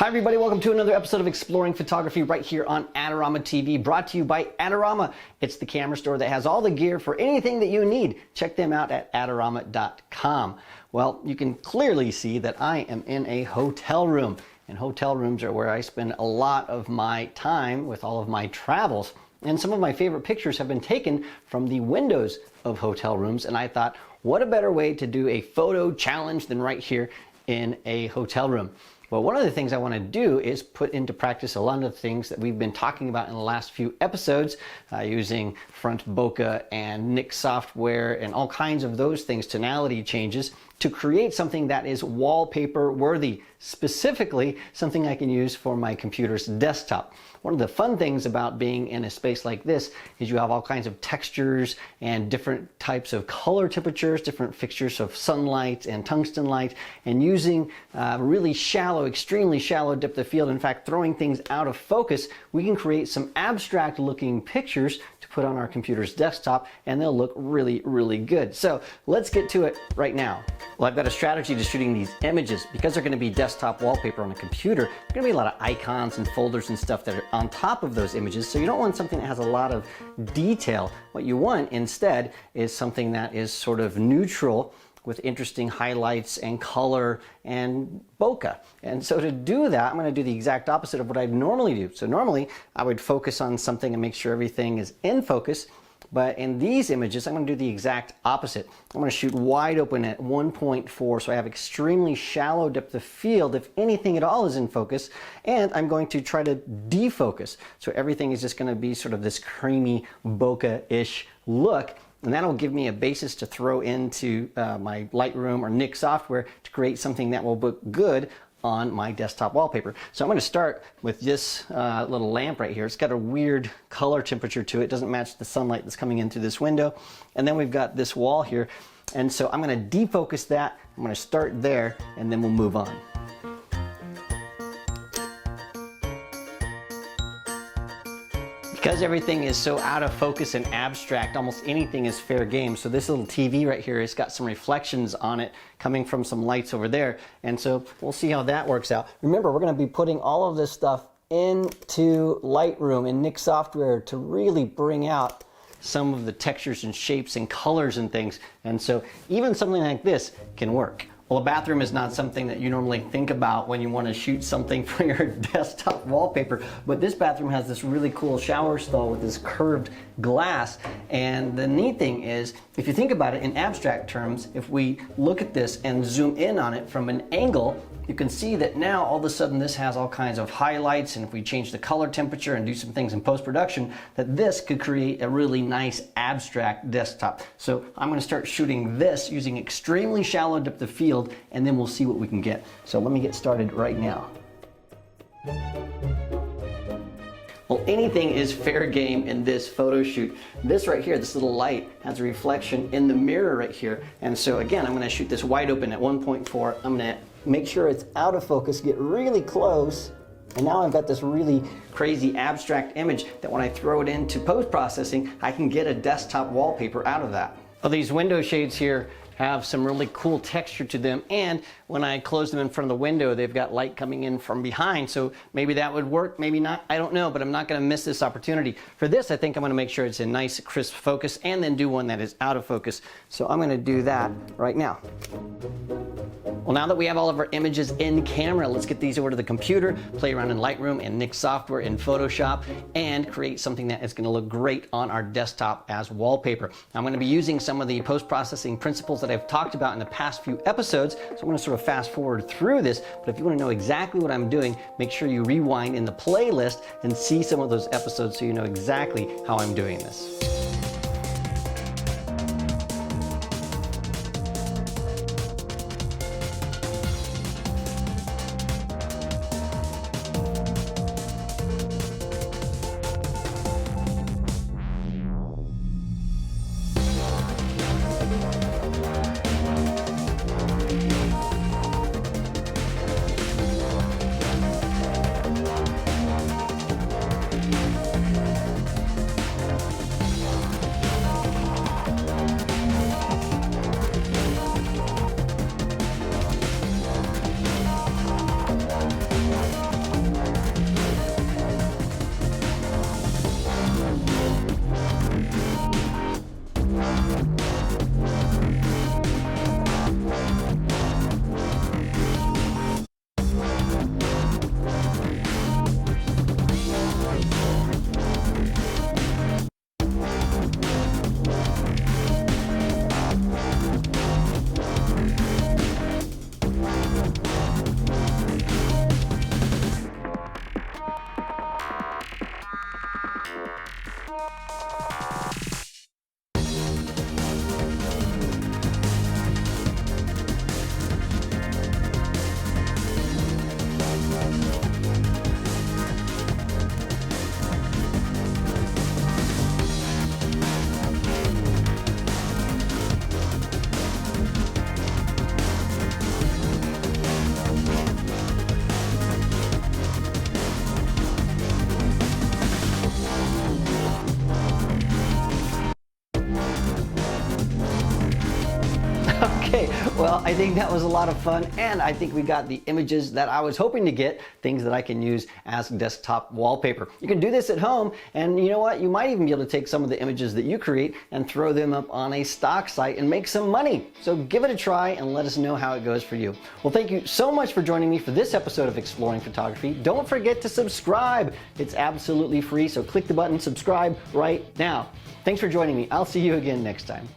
Hi everybody, welcome to another episode of Exploring Photography right here on Adorama TV, brought to you by Adorama. It's the camera store that has all the gear for anything that you need. Check them out at adorama.com. Well, you can clearly see that I am in a hotel room, and hotel rooms are where I spend a lot of my time with all of my travels. And some of my favorite pictures have been taken from the windows of hotel rooms, and I thought, what a better way to do a photo challenge than right here in a hotel room. Well, one of the things I want to do is put into practice a lot of the things that we've been talking about in the last few episodes, using front bokeh and Nik software and all kinds of those things, tonality changes, to create something that is wallpaper worthy, specifically something I can use for my computer's desktop. One of the fun things about being in a space like this is you have all kinds of textures and different types of color temperatures, different fixtures of sunlight and tungsten light, and using really shallow, extremely shallow depth of field, in fact throwing things out of focus, we can create some abstract looking pictures to put on our computer's desktop, and they'll look really, really good. So let's get to it right now. Well, I've got a strategy to shooting these images. Because they're going to be desktop wallpaper on a computer, there's going to be a lot of icons and folders and stuff that are on top of those images, so you don't want something that has a lot of detail. What you want instead is something that is sort of neutral with interesting highlights and color and bokeh. And so to do that, I'm going to do the exact opposite of what I'd normally do. So normally I would focus on something and make sure everything is in focus. But in these images, I'm going to do the exact opposite. I'm going to shoot wide open at 1.4, so I have extremely shallow depth of field, if anything at all is in focus, and I'm going to try to defocus. So everything is just going to be sort of this creamy bokeh-ish look, and that'll give me a basis to throw into my Lightroom or Nik software to create something that will look good on my desktop wallpaper. So I'm going to start with this little lamp right here. It's got a weird color temperature to it. It doesn't match the sunlight that's coming in through this window. And then we've got this wall here. And so I'm going to defocus that. I'm going to start there, and then we'll move on. Because everything is so out of focus and abstract, almost anything is fair game. So this little TV right here has got some reflections on it coming from some lights over there. And so we'll see how that works out. Remember, we're going to be putting all of this stuff into Lightroom and Nik software to really bring out some of the textures and shapes and colors and things. And so even something like this can work. Well, a bathroom is not something that you normally think about when you want to shoot something for your desktop wallpaper, but this bathroom has this really cool shower stall with this curved glass. And the neat thing is, if you think about it in abstract terms, if we look at this and zoom in on it from an angle, you can see that now all of a sudden this has all kinds of highlights, and if we change the color temperature and do some things in post-production, that this could create a really nice abstract desktop. So I'm going to start shooting this using extremely shallow depth of field, and then we'll see what we can get. So let me get started right now. Well, anything is fair game in this photo shoot. This right here, this little light, has a reflection in the mirror right here. And so again, I'm going to shoot this wide open at 1.4. I'm going to make sure it's out of focus, get really close, and now I've got this really crazy abstract image that when I throw it into post-processing, I can get a desktop wallpaper out of that. Well, these window shades here have some really cool texture to them, and when I close them in front of the window, they've got light coming in from behind, so maybe that would work, maybe not, I don't know, but I'm not going to miss this opportunity. For this, I think I'm going to make sure it's a nice crisp focus and then do one that is out of focus. So I'm going to do that right now. Well, now that we have all of our images in camera, let's get these over to the computer, play around in Lightroom and Nik software in Photoshop, and create something that is going to look great on our desktop as wallpaper. I'm going to be using some of the post-processing principles that I've talked about in the past few episodes, so I'm going to sort of fast forward through this, but if you want to know exactly what I'm doing, make sure you rewind in the playlist and see some of those episodes so you know exactly how I'm doing this. Okay, well, I think that was a lot of fun, and I think we got the images that I was hoping to get, things that I can use as desktop wallpaper. You can do this at home, and you know what? You might even be able to take some of the images that you create and throw them up on a stock site and make some money. So give it a try and let us know how it goes for you. Well, thank you so much for joining me for this episode of Exploring Photography. Don't forget to subscribe. It's absolutely free, so click the button subscribe right now. Thanks for joining me. I'll see you again next time.